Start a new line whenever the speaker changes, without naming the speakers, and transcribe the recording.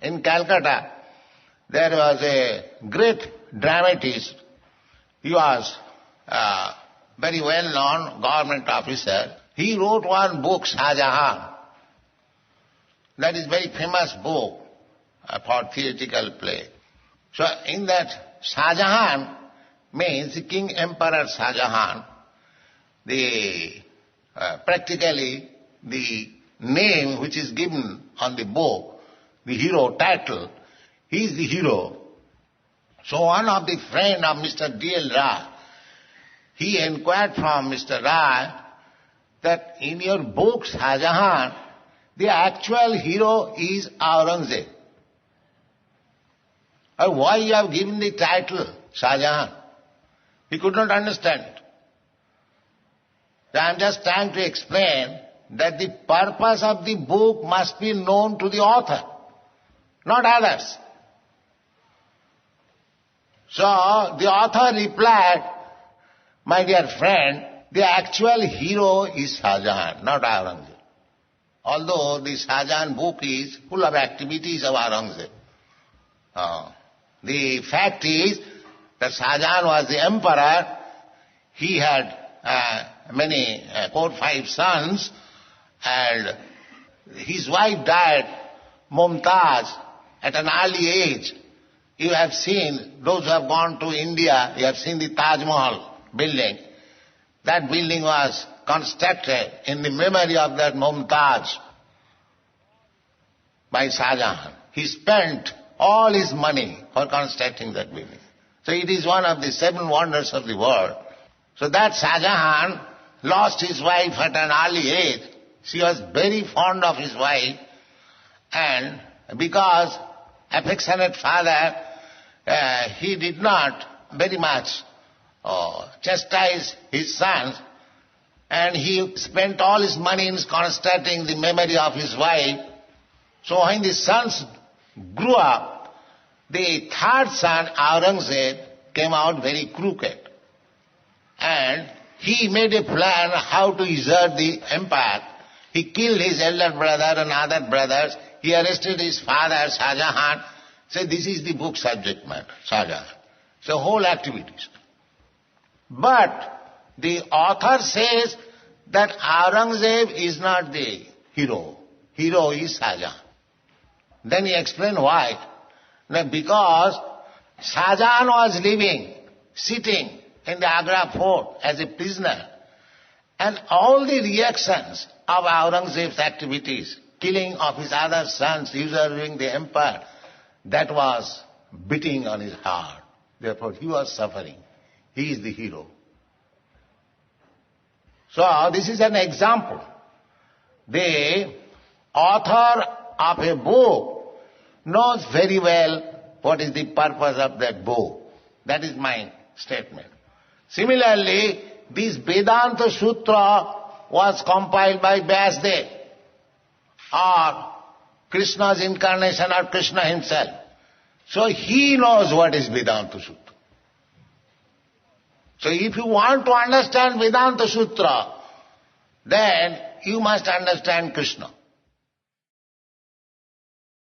in Calcutta, there was a great dramatist. He was a very well-known government officer. He wrote one book, Shahjahan. That is very famous book for theatrical play. So in that, Shahjahan means King Emperor Shahjahan. Practically the name which is given on the book, the hero title, he is the hero. So one of the friend of Mr. D.L. Rai, he inquired from Mr. Rai that in your book Shahjahan, the actual hero is Aurangzeb. Why you have given the title Shahjahan? He could not understand it. So I am just trying to explain that the purpose of the book must be known to the author, not others. So the author replied, my dear friend, the actual hero is Shahjahan, not Aurangzeb. Although the Shahjahan book is full of activities of Aurangzeb. The fact is that Shahjahan was the emperor. He had many, 4 or 5 sons, and his wife died, Mumtaz, at an early age. You have seen, those who have gone to India, you have seen the Taj Mahal building. That building was constructed in the memory of that Mumtaz by Shahjahan. He spent all his money for constructing that building. So it is one of the 7 wonders of the world. So that Shahjahan lost his wife at an early age. She was very fond of his wife, and because affectionate father, he did not very much chastise his sons, and he spent all his money in constructing the memory of his wife. So when the sons grew up, the 3rd son, Aurangzeb, came out very crooked. And he made a plan how to usurp the empire. He killed his elder brother and other brothers. He arrested his father, Shahjahan. Said, this is the book subject matter, Shahjahan. So whole activities. But the author says that Aurangzeb is not the hero. Hero is Shahjahan. Then he explained why. Now because Shahjahan was living, sitting in the Agra fort as a prisoner, and all the reactions of Aurangzeb's activities, killing of his other sons, usurping the empire, that was beating on his heart. Therefore he was suffering. He is the hero. So this is an example. The author of a book knows very well what is the purpose of that book. That is my statement. Similarly, this Vedanta Sutra was compiled by Vyasadeva, or Krishna's incarnation, or Krishna himself. So he knows what is Vedanta Sutra. So if you want to understand Vedanta Sutra, then you must understand Krishna.